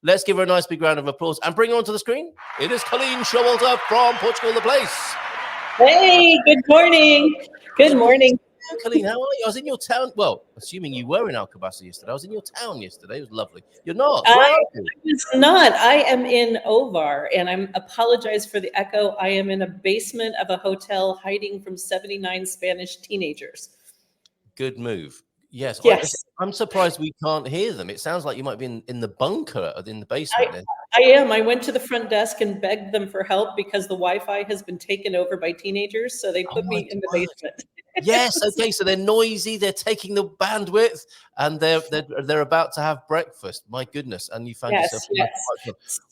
Let's give her a nice big round of applause and bring her onto the screen. It is Colleen Showalter from Portugal, the place. Hey, good morning. Good morning. Colleen, how are you? I was in your town. Well, assuming you were in Alcobaça yesterday. I was in your town yesterday. It was lovely. You're not. Where are you? I was not. I am in Ovar, and I apologize for the echo. I am in a basement of a hotel hiding from 79 Spanish teenagers. Good move. Yes. Yes. I'm surprised we can't hear them. It sounds like you might be in the bunker in the basement. I am. I went to the front desk and begged them for help because the Wi-Fi has been taken over by teenagers, so they put me in the basement. Yes. Okay. So they're noisy. They're taking the bandwidth, and they're about to have breakfast. My goodness! And you found yourself. Yes.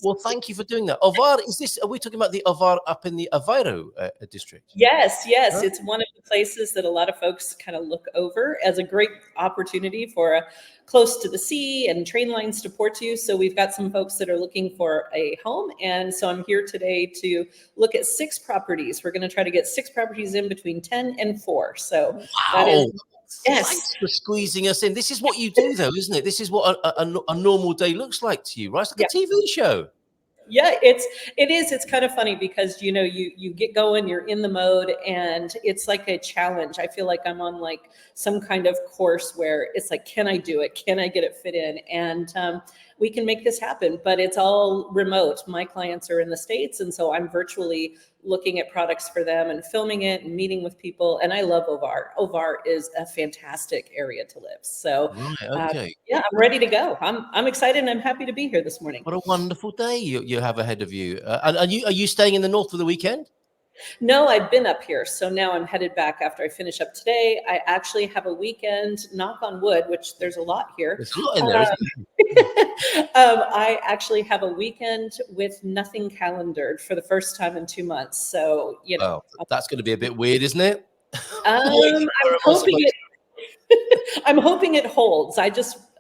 Well, thank you for doing that. Ovar, are we talking about the Ovar up in the Aveiro district? Yes. Huh? It's one of the places that a lot of folks kind of look over as a great opportunity for close to the sea and train lines to Porto. So we've got some folks that are looking for a home. And so I'm here today to look at 6 properties. We're going to try to get 6 properties in between 10 and 4. So wow. That is, yes. Thanks for squeezing us in. This is what you do, though, isn't it? This is what a normal day looks like to you, right? It's like a TV show. Yeah, it is. It's kind of funny because, you get going, you're in the mode, and it's like a challenge. I feel like I'm on like some kind of course where it's like, can I do it? Can I get it fit in? And we can make this happen, but it's all remote. My clients are in the States, and so I'm virtually looking at products for them and filming it and meeting with people. And I love Ovar. Ovar is a fantastic area to live. So okay. Yeah, I'm ready to go. I'm excited and I'm happy to be here this morning. What a wonderful day you have ahead of you. And are you staying in the north for the weekend? No, I've been up here. So now I'm headed back after I finish up today. I actually have a weekend, knock on wood, which there's a lot here. There's a lot in there, isn't there? I actually have a weekend with nothing calendared for the first time in 2 months. So, Well, that's going to be a bit weird, isn't it? I'm hoping it holds.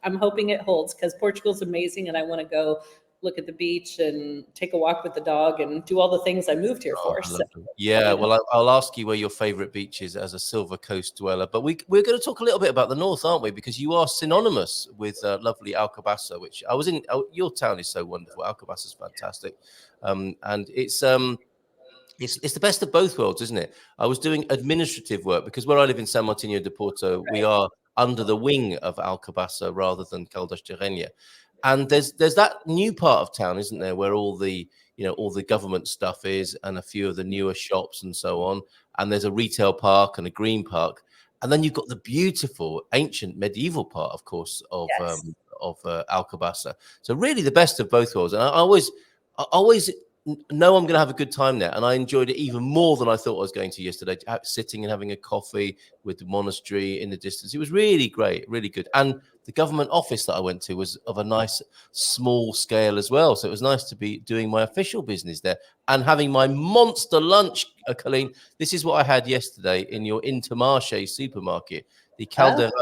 I'm hoping it holds because Portugal's amazing and I want to go look at the beach and take a walk with the dog and do all the things I moved here for. So. Yeah, well, I'll ask you where your favorite beach is as a Silver Coast dweller. But we're going to talk a little bit about the north, aren't we? Because you are synonymous with lovely Alcobaça, which I was in. Your town is so wonderful. Alcobaça is fantastic, and it's the best of both worlds, isn't it? I was doing administrative work because where I live in San Martino de Porto, we are under the wing of Alcobaça rather than Caldas de Rainha. And there's that new part of town, isn't there, where all the government stuff is and a few of the newer shops and so on. And there's a retail park and a green park. And then you've got the beautiful ancient medieval part, of course, of Alcobaça. So really the best of both worlds. And I always know I'm going to have a good time there. And I enjoyed it even more than I thought I was going to yesterday, sitting and having a coffee with the monastery in the distance. It was really great, really good. And the government office that I went to was of a nice small scale as well. So it was nice to be doing my official business there and having my monster lunch, Colleen. This is what I had yesterday in your Intermarché supermarket, the Caldeirada.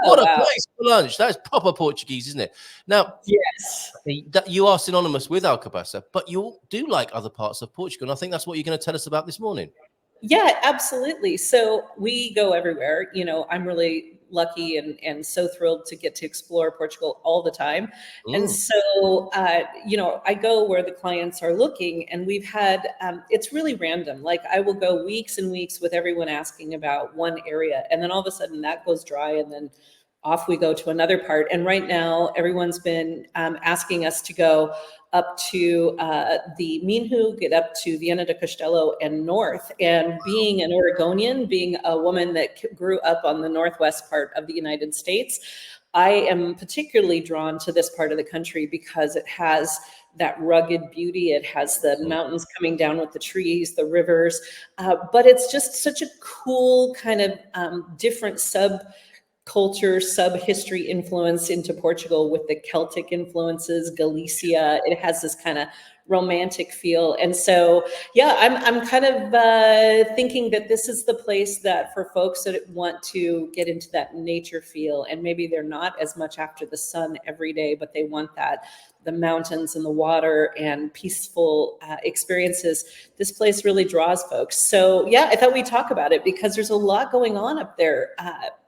What a place for lunch. That's proper Portuguese, isn't it? Now, yes, you are synonymous with Alcobaça, but you do like other parts of Portugal. And I think that's what you're going to tell us about this morning. Yeah, absolutely. So we go everywhere. I'm really lucky and so thrilled to get to explore Portugal all the time. And so, I go where the clients are looking, and we've had, it's really random. Like I will go weeks and weeks with everyone asking about one area, and then all of a sudden that goes dry, and then off we go to another part. And right now everyone's been asking us to go up to the Minho, get up to Viana do Castelo and north. And being an Oregonian, being a woman that grew up on the northwest part of the United States, I am particularly drawn to this part of the country because it has that rugged beauty. It has the mountains coming down with the trees, the rivers, but it's just such a cool kind of different culture, sub-history influence into Portugal with the Celtic influences, Galicia. It has this kind of romantic feel. And so, yeah, I'm kind of thinking that this is the place that for folks that want to get into that nature feel, and maybe they're not as much after the sun every day, but they want that the mountains and the water and peaceful experiences, this place really draws folks. So yeah, I thought we'd talk about it because there's a lot going on up there.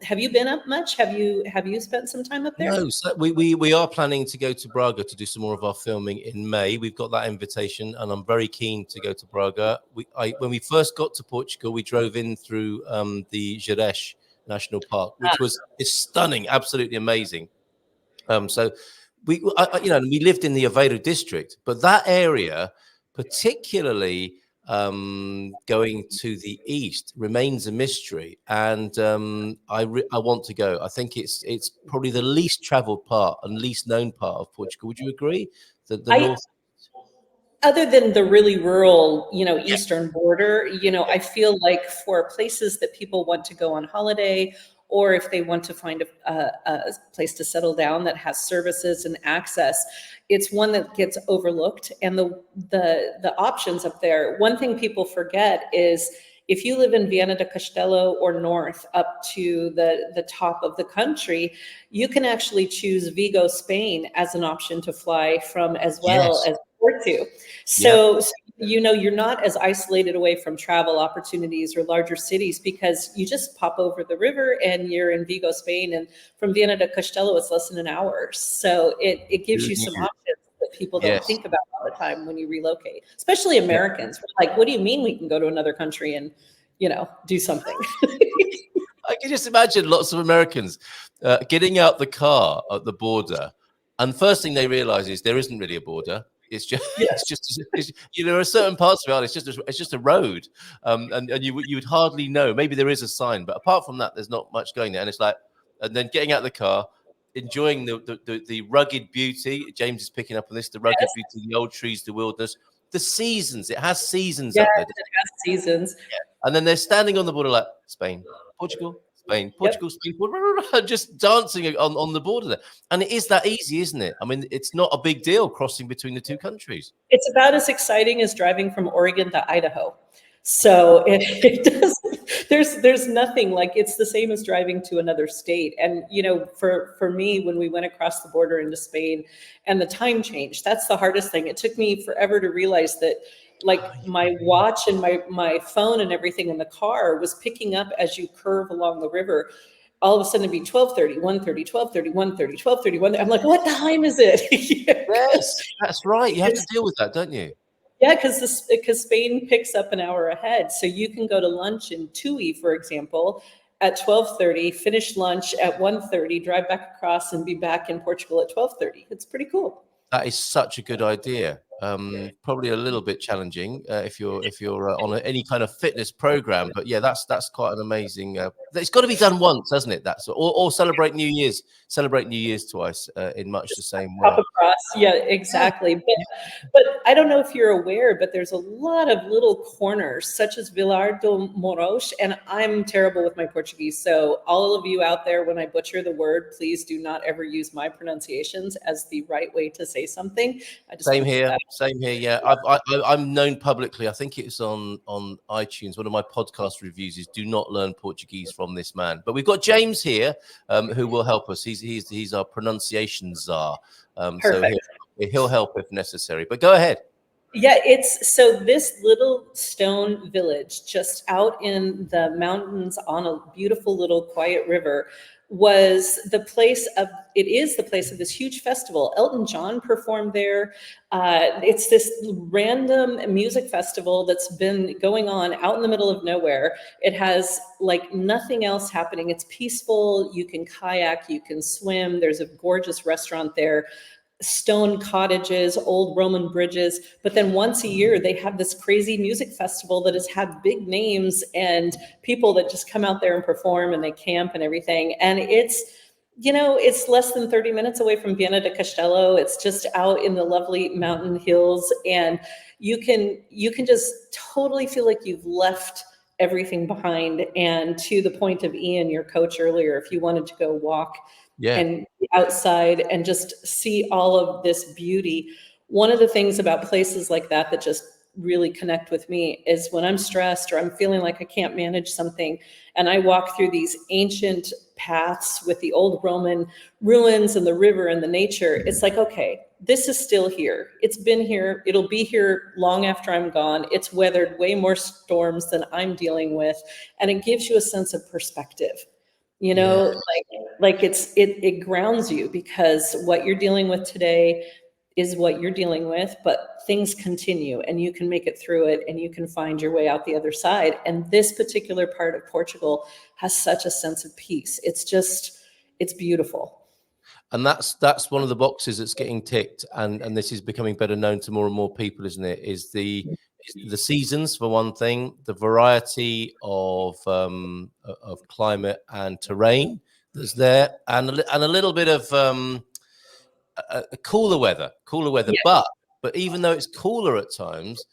Have you been up much? Have you spent some time up there? No, so we are planning to go to Braga to do some more of our filming in May. We've got that invitation, and I'm very keen to go to Braga. When we first got to Portugal, we drove in through the Jerez National Park, which is stunning, absolutely amazing. So we lived in the Aveiro district, but that area, particularly going to the east, remains a mystery, and I want to go. I think it's probably the least traveled part and least known part of Portugal. Would you agree? The north. Other than the really rural, eastern border, I feel like for places that people want to go on holiday, or if they want to find a place to settle down that has services and access, it's one that gets overlooked. And the options up there, one thing people forget is if you live in Viana do Castelo or north up to the top of the country, you can actually choose Vigo, Spain as an option to fly from as well as Porto. So you're not as isolated away from travel opportunities or larger cities because you just pop over the river and you're in Vigo, Spain, and from Viana do Castelo, it's less than an hour. So it gives you some options that people don't think about all the time when you relocate, especially Americans. We're like, what do you mean we can go to another country and, do something? I can just imagine lots of Americans getting out the car at the border, and first thing they realize is there isn't really a border. It's just, there are certain parts of it. It's just a road, and you would hardly know. Maybe there is a sign, but apart from that, there's not much going there. And it's like, and then getting out of the car, enjoying the rugged beauty. James is picking up on this: the rugged beauty, the old trees, the wilderness, the seasons. It has seasons up there. It has seasons. Yeah. And then they're standing on the border like Spain, Portugal, Spain, Portugal, Spain, just dancing on the border there. And it is that easy, isn't it? I mean, it's not a big deal crossing between the two countries. It's about as exciting as driving from Oregon to Idaho. So it does. There's nothing like it's the same as driving to another state. And for me, when we went across the border into Spain, and the time change, that's the hardest thing. It took me forever to realize that. Like my watch and my phone and everything in the car was picking up as you curve along the river. All of a sudden it'd be 12:30, 1:30, 12:30, 1:30, 12:30, 1:30. I'm like, what time is it? Yes, that's right. You have to deal with that, don't you? Yeah, because Spain picks up an hour ahead. So you can go to lunch in Tui, for example, at 12:30, finish lunch at 1:30, drive back across and be back in Portugal at 12:30. It's pretty cool. That is such a good idea. Probably a little bit challenging if you're on any kind of fitness program, but yeah, that's quite an amazing. It's got to be done once, hasn't it? That's or celebrate New Year's twice in much the same way. Pop across, yeah, exactly. But I don't know if you're aware, but there's a lot of little corners such as Vilar do Moros, and I'm terrible with my Portuguese, so all of you out there, when I butcher the word, please do not ever use my pronunciations as the right way to say something. Same here. Yeah, I'm known publicly. I think it's on iTunes. One of my podcast reviews is "Do not learn Portuguese from this man." But we've got James here who will help us. He's our pronunciation czar. So he'll help if necessary. But go ahead. Yeah, so this little stone village just out in the mountains on a beautiful little quiet river is the place of this huge festival. Elton John performed there. It's this random music festival that's been going on out in the middle of nowhere. It has like nothing else happening. It's peaceful. You can kayak, you can swim. There's a gorgeous restaurant there. Stone cottages, old Roman bridges. But then once a year, they have this crazy music festival that has had big names and people that just come out there and perform, and they camp and everything. And it's less than 30 minutes away from Viana do Castelo. It's just out in the lovely mountain hills. And you can just totally feel like you've left everything behind. And to the point of Ian, your coach earlier, if you wanted to go walk and be outside and just see all of this beauty. One of the things about places like that just really connect with me is when I'm stressed or I'm feeling like I can't manage something, and I walk through these ancient paths with the old Roman ruins and the river and the nature. It's like, okay, this is still here. It's been here. It'll be here long after I'm gone. It's weathered way more storms than I'm dealing with. And it gives you a sense of perspective, you know, like it grounds you, because what you're dealing with today is what you're dealing with, but things continue and you can make it through it and you can find your way out the other side. And this particular part of Portugal has such a sense of peace. It's beautiful. And that's one of the boxes that's getting ticked, and this is becoming better known to more and more people, isn't it? Is the seasons, for one thing, the variety of climate and terrain that's there, and a little bit of a cooler weather. Yeah. But even though it's cooler at times,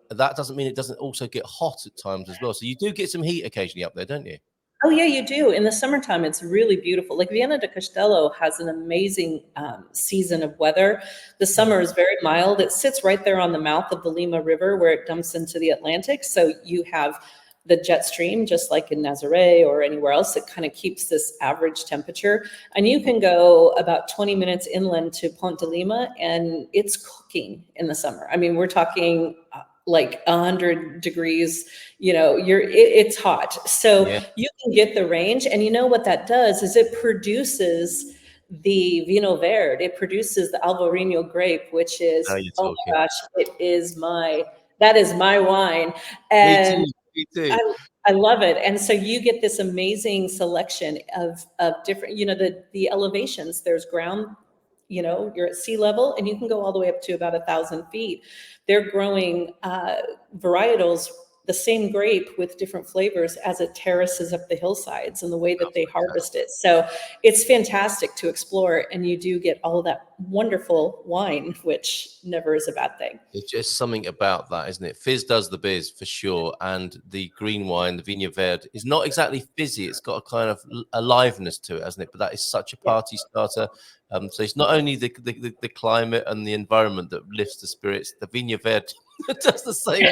that doesn't mean it doesn't also get hot at times as well. So you do get some heat occasionally up there, don't you? Oh yeah, you do. In the summertime, it's really beautiful. Like Viana do Castelo has an amazing season of weather. The summer is very mild. It sits right there on the mouth of the Lima River where it dumps into the Atlantic. So you have the jet stream, just like in Nazaré or anywhere else. It kind of keeps this average temperature. And you can go about 20 minutes inland to Ponte de Lima, and it's cooking in the summer. I mean, we're talking like 100 degrees, you know, it's hot. So you can get the range. And you know what that does is it produces the Vino Verde. It produces the Alvarinho grape, which is, oh my gosh, that is my wine. And me too. I love it. And so you get this amazing selection of different, you know, the elevations. There's ground, you know, you're at sea level and you can go all the way up to about 1,000 feet. They're growing varietals, the same grape with different flavors as it terraces up the hillsides and the way that they harvest it. So it's fantastic to explore, and you do get all that wonderful wine, which never is a bad thing. It's just something about that, isn't it? Fizz does the biz for sure. And the green wine, the Vinha Verde, is not exactly fizzy. It's got a kind of aliveness to it, hasn't it? But that is such a party starter. So it's not only the climate and the environment that lifts the spirits. The Vinha Verde does the same.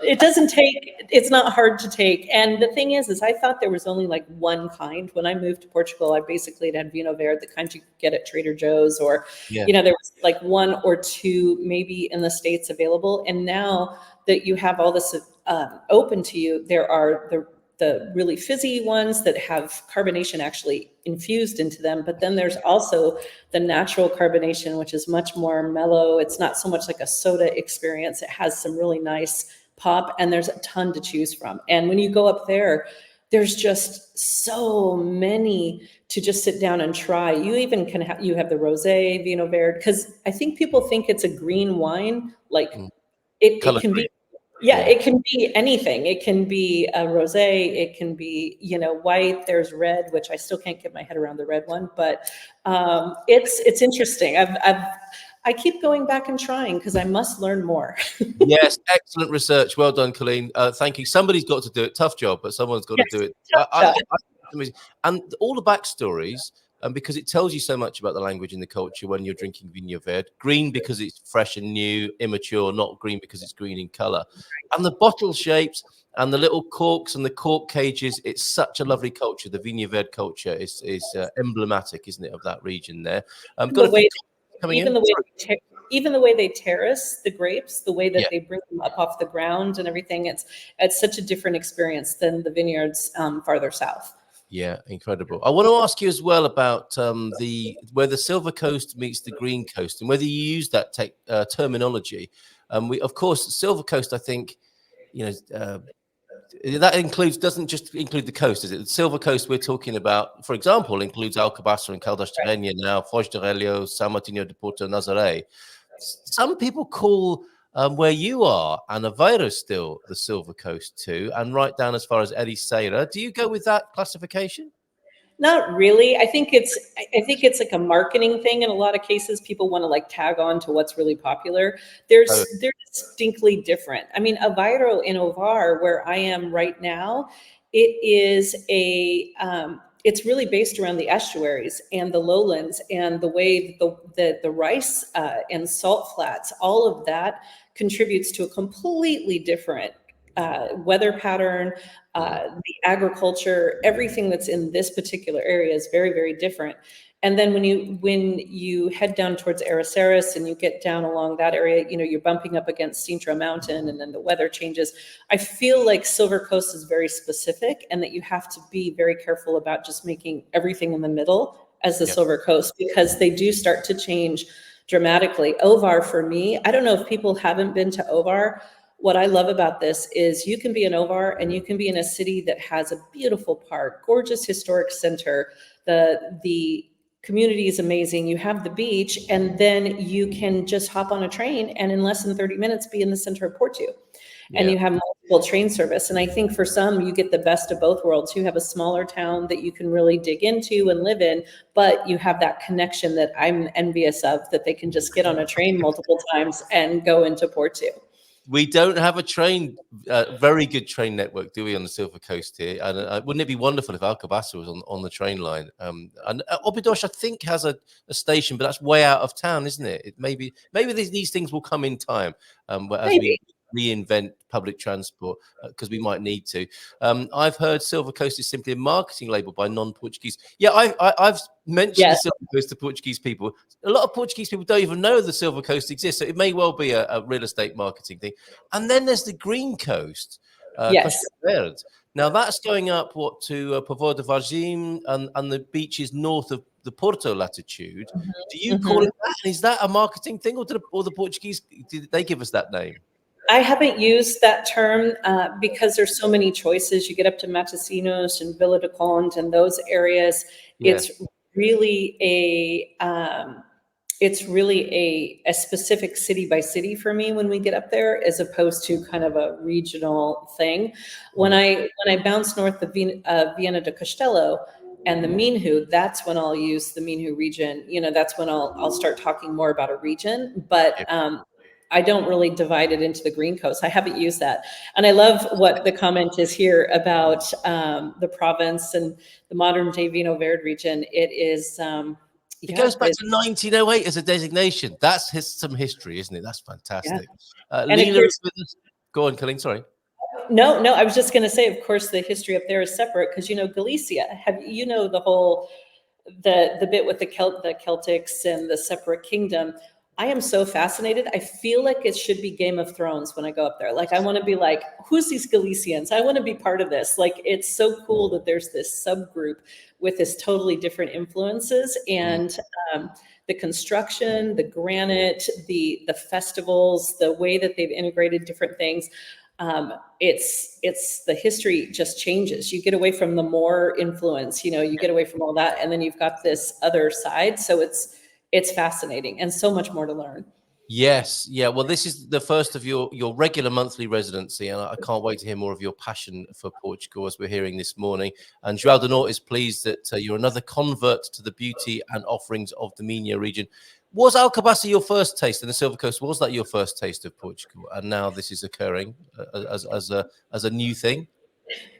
It doesn't take, it's not hard to take. And the thing is I thought there was only like one kind. When I moved to Portugal, I basically had Vino Verde, the kind you get at Trader Joe's, or, you know, there was like one or two maybe in the States available. And now that you have all this open to you, there are the really fizzy ones that have carbonation actually infused into them. But then there's also the natural carbonation, which is much more mellow. It's not so much like a soda experience. It has some really nice pop, and there's a ton to choose from. And when you go up there, there's just so many to just sit down and try. You even can have, you have the rosé, Vino Verde, because I think people think it's a green wine. Like it can be, it can be anything. It can be a rosé. It can be, you know, white. There's red, which I still can't get my head around the red one, but it's interesting. I keep going back and trying because I must learn more. Yes, excellent research. Well done, Colleen. Thank you. Somebody's got to do it. Tough job, but someone's got to do it. And all the backstories, because it tells you so much about the language and the culture when you're drinking Vinha Verde. Green because it's fresh and new, immature, not green because it's green in color. And the bottle shapes and the little corks and the cork cages, it's such a lovely culture. The Vinha Verde culture is emblematic, isn't it, of that region there. Even the way they terrace the grapes, the way that they bring them up off the ground and everything, it's such a different experience than the vineyards farther south. Yeah, incredible. I want to ask you as well about where the Silver Coast meets the Green Coast, and whether you use that terminology. Of course, Silver Coast, I think, you know, that doesn't just include the coast, is it? The Silver Coast we're talking about, for example, includes Alcobaça and Caldas de Rainha now, Foz de Relho, São Martinho de Porto, Nazaré. Some people call where you are and Ovar still the Silver Coast too, and right down as far as Ericeira. Do you go with that classification? Not really. I think it's like a marketing thing. In a lot of cases, people want to like tag on to what's really popular. They're distinctly different. I mean, Aveiro in Ovar, where I am right now, it is it's really based around the estuaries and the lowlands and the way the rice and salt flats, all of that contributes to a completely different weather pattern, the agriculture, everything that's in this particular area is very, very different. And then when you head down towards Ericeira and you get down along that area, you're bumping up against Sintra Mountain, and then the weather changes. I feel like Silver Coast is very specific, and that you have to be very careful about just making everything in the middle as the Silver Coast, because they do start to change dramatically. Ovar, for me, I don't know if people haven't been to Ovar. What I love about this is you can be in Ovar and you can be in a city that has a beautiful park, gorgeous historic center. The community is amazing. You have the beach, and then you can just hop on a train and in less than 30 minutes be in the center of Porto. And you have multiple train service. And I think for some, you get the best of both worlds. You have a smaller town that you can really dig into and live in, but you have that connection that I'm envious of, that they can just get on a train multiple times and go into Porto. We don't have a very good train network, do we, on the Silver Coast here? And wouldn't it be wonderful if Alcobaça was on the train line? And Óbidos, I think, has a station, but that's way out of town, isn't it? Maybe these things will come in time as we reinvent public transport, because we might need to. I've heard Silver Coast is simply a marketing label by non-Portuguese. Yeah, I've mentioned the Silver Coast to Portuguese people. A lot of Portuguese people don't even know the Silver Coast exists, so it may well be a real estate marketing thing. And then there's the Green Coast, Costa Verde. Now that's going up to Povoa de Varzim and the beaches north of the Porto latitude. Do you call it that? Is that a marketing thing, or the Portuguese, did they give us that name? I haven't used that term because there's so many choices. You get up to Matosinhos and Vila do Conde and those areas. Yes. It's really a specific city by city for me when we get up there, as opposed to kind of a regional thing. When I bounce north of Viana do Castelo and the Minho, that's when I'll use the Minho region. That's when I'll start talking more about a region. But I don't really divide it into the Green Coast. I haven't used that. And I love what the comment is here about the province and the modern day Vinho Verde region. It is... it goes back to 1908 as a designation. That's some history, isn't it? That's fantastic. Lila, go on, Colleen, sorry. No, I was just going to say, of course, the history up there is separate because, Galicia, the whole, the bit with the Celtics and the separate kingdom. I am so fascinated. I feel like it should be Game of Thrones when I go up there. Like, I want to be like, who's these Galicians? I want to be part of this. Like, it's so cool that there's this subgroup with this totally different influences, and the construction, the granite, the festivals, the way that they've integrated different things. It's the history just changes. You get away from the Moor influence, you get away from all that, and then you've got this other side. So it's fascinating and so much more to learn. Yes. Yeah. Well, this is the first of your regular monthly residency, and I can't wait to hear more of your passion for Portugal, as we're hearing this morning. And João do Norte is pleased that you're another convert to the beauty and offerings of the Minho region. Was Alcobaça your first taste in the Silver Coast? Was that your first taste of Portugal? And now this is occurring as a new thing?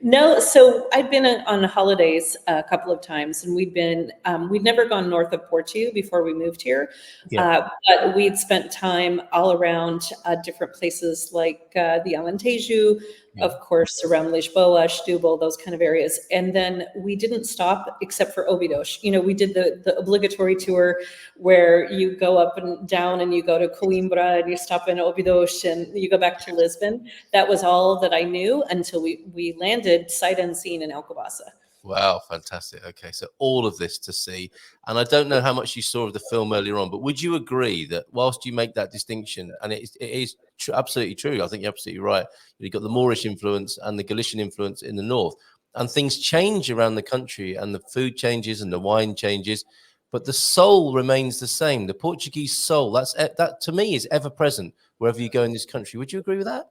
No, so I'd been on holidays a couple of times, and we'd never gone north of Porto before we moved here, but we'd spent time all around different places like the Alentejo, of course, around Lisboa, Setúbal, those kind of areas. And then we didn't stop except for Óbidos. We did the obligatory tour where you go up and down and you go to Coimbra and you stop in Óbidos and you go back to Lisbon. That was all that I knew until we landed sight unseen in Alcobaça. Wow, fantastic. Okay, so all of this to see. And I don't know how much you saw of the film earlier on, but would you agree that whilst you make that distinction, and it is absolutely true, I think you're absolutely right, you've got the Moorish influence and the Galician influence in the north, and things change around the country, and the food changes and the wine changes, but the soul remains the same. The Portuguese soul, that to me is ever present wherever you go in this country. Would you agree with that?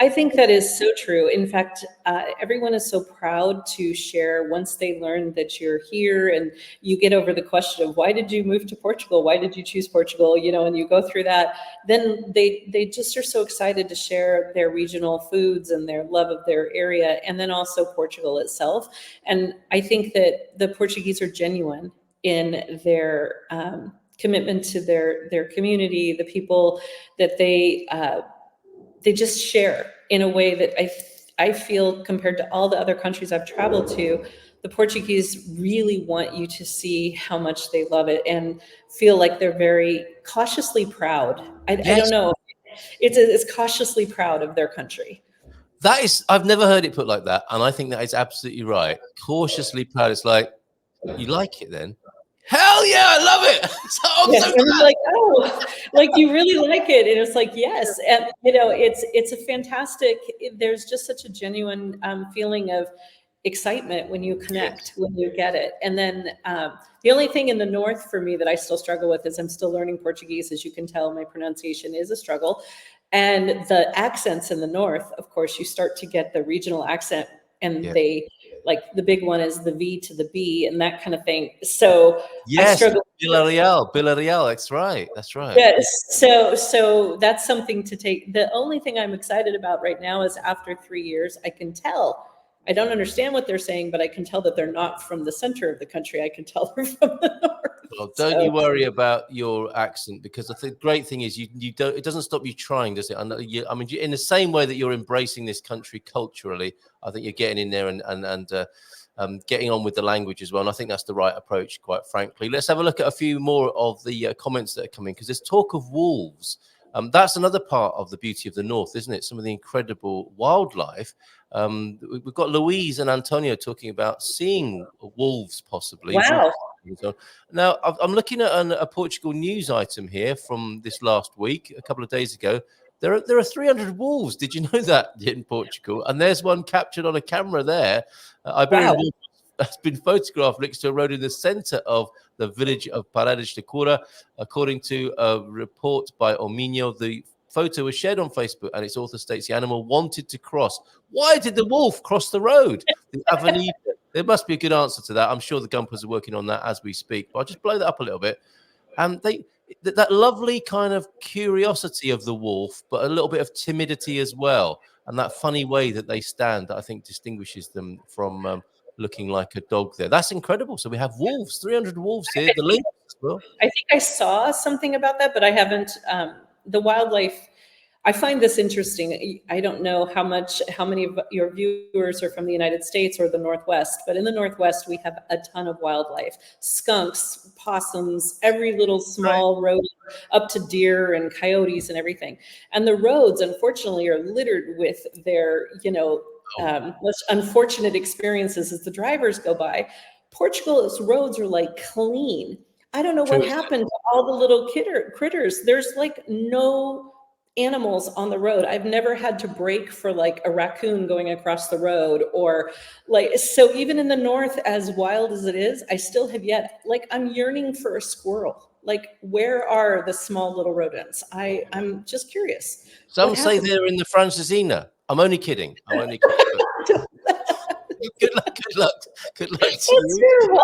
I think that is so true. In fact, everyone is so proud to share once they learn that you're here, and you get over the question of why did you move to Portugal? Why did you choose Portugal? And you go through that, then they just are so excited to share their regional foods and their love of their area, and then also Portugal itself. And I think that the Portuguese are genuine in their commitment to their community, the people that they just share in a way that I feel, compared to all the other countries I've traveled to, the Portuguese really want you to see how much they love it and feel like they're very cautiously proud. I don't know. It's cautiously proud of their country. That is, I've never heard it put like that. And I think that is absolutely right. Cautiously proud. It's like, you like it then? Hell yeah, I love it. So I'm Yes, so and it's like, oh, like you really like it, and it's like, yes, and it's a fantastic. There's just such a genuine feeling of excitement when you connect, when you get it. And then the only thing in the north for me that I still struggle with is I'm still learning Portuguese. As you can tell, my pronunciation is a struggle, and the accents in the north. Of course, you start to get the regional accent, and they. Like the big one is the V to the B and that kind of thing. So I struggle. Villarreal. That's right. Yes. So that's something to take. The only thing I'm excited about right now is after 3 years, I can tell. I don't understand what they're saying, but I can tell that they're not from the center of the country. I can tell they're from the north. Well, don't you worry about your accent, because the great thing is you don't. It doesn't stop you trying, does it? I mean, in the same way that you're embracing this country culturally, I think you're getting in there and getting on with the language as well. And I think that's the right approach, quite frankly. Let's have a look at a few more of the comments that are coming, because there's talk of wolves. That's another part of the beauty of the north, isn't it? Some of the incredible wildlife. We've got Louise and Antonio talking about seeing wolves possibly. Wow. Now, I'm looking at a Portugal news item here from this last week, a couple of days ago. There are 300 wolves. Did you know that in Portugal? And there's one captured on a camera there. Iberian wolf has been photographed next to a road in the center of the village of Paredes de Cora. According to a report by Omino, the photo was shared on Facebook, and its author states the animal wanted to cross. Why did the wolf cross the road? The avenida. There must be a good answer to that. I'm sure the Gumpers are working on that as we speak. But I'll just blow that up a little bit. And that lovely kind of curiosity of the wolf, but a little bit of timidity as well. And that funny way that they stand, that I think distinguishes them from looking like a dog there. That's incredible. So we have wolves, 300 wolves here. The lynx as well. I think I saw something about that, but I haven't. The wildlife, I find this interesting. I don't know how many of your viewers are from the United States or the Northwest, but in the Northwest, we have a ton of wildlife: skunks, possums, every little small rodent, up to deer and coyotes and everything. And the roads, unfortunately, are littered with their, most unfortunate experiences as the drivers go by. Portugal's roads are like clean. I don't know what happened to all the little critters. There's like no animals on the road. I've never had to brake for like a raccoon going across the road, or like, so even in the north, as wild as it is, I still have yet, like, I'm yearning for a squirrel. Like, where are the small little rodents? I'm just curious. Some say they're in the Francesina. I'm only kidding. Good luck to you.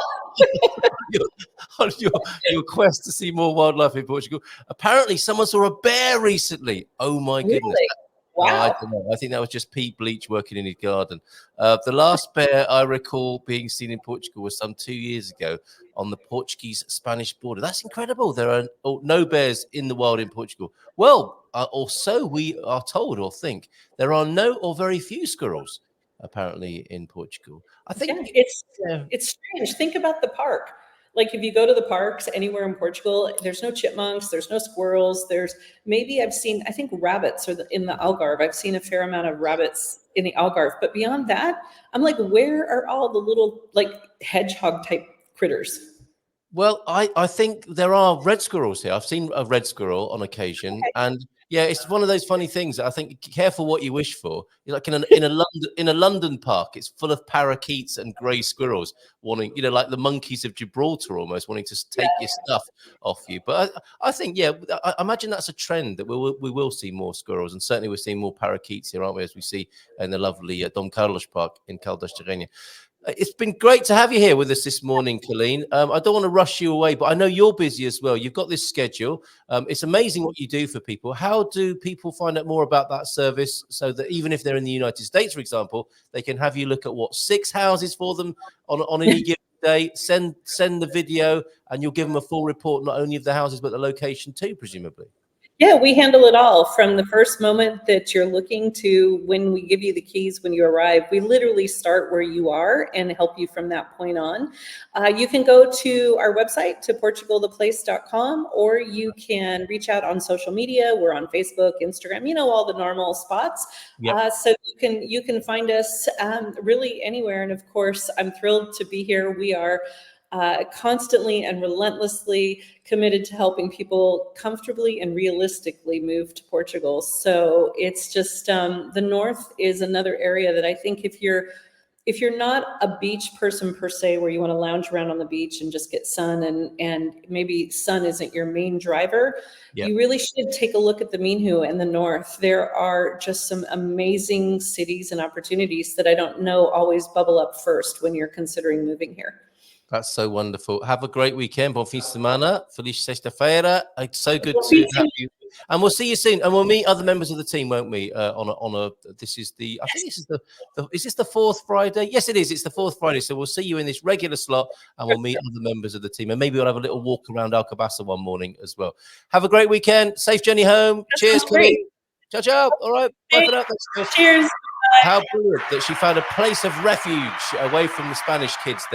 On your quest to see more wildlife in Portugal. Apparently, someone saw a bear recently. Oh my goodness! Really? Wow. I don't know. I think that was just Pete Bleach working in his garden. The last bear I recall being seen in Portugal was some 2 years ago on the Portuguese-Spanish border. That's incredible. There are no bears in the wild in Portugal. Well, or so we are told or think. There are no or very few squirrels apparently in Portugal. I think it's strange. Think about the park. Like, if you go to the parks anywhere in Portugal, there's no chipmunks, there's no squirrels, I think rabbits are in the Algarve. I've seen a fair amount of rabbits in the Algarve, but beyond that, I'm like, where are all the little like hedgehog type critters? Well, I think there are red squirrels here. I've seen a red squirrel on occasion, and yeah, it's one of those funny things. I think careful what you wish for. You're like in a London park, it's full of parakeets and grey squirrels wanting, like the monkeys of Gibraltar, almost wanting to take your stuff off you. But I think, I imagine that's a trend that we will see more squirrels, and certainly we're seeing more parakeets here, aren't we? As we see in the lovely Dom Carlos Park in Caldas de Rainha. It's been great to have you here with us this morning, Colleen. I don't want to rush you away, but I know you're busy as well. You've got this schedule. It's amazing what you do for people. How do people find out more about that service, so that even if they're in the United States, for example, they can have you look at 6 houses for them on any given day, send the video, and you'll give them a full report, not only of the houses, but the location too, presumably? Yeah, we handle it all from the first moment that you're looking to when we give you the keys when you arrive. We literally start where you are and help you from that point on. You can go to our website, to portugaltheplace.com, or you can reach out on social media. We're on Facebook, Instagram, all the normal spots. Yep. So you can find us really anywhere. And of course, I'm thrilled to be here. We are constantly and relentlessly committed to helping people comfortably and realistically move to Portugal. So it's just the north is another area that I think if you're not a beach person per se, where you want to lounge around on the beach and just get sun and maybe sun isn't your main driver, Yep. you really should take a look at the Minho and the north. There are just some amazing cities and opportunities that I don't know always bubble up first when you're considering moving here. That's so wonderful. Have a great weekend. Bon fim de semana. Feliz sexta-feira. It's so good to have you. And we'll see you soon. And we'll meet other members of the team, won't we? This is I think this is is this the fourth Friday? Yes, it is. It's the fourth Friday. So we'll see you in this regular slot and we'll meet other members of the team. And maybe we'll have a little walk around Alcobaça one morning as well. Have a great weekend. Safe journey home. Cheers, Colleen. Ciao, ciao. All right. Bye for now. Cheers. How brilliant that she found a place of refuge away from the Spanish kids there.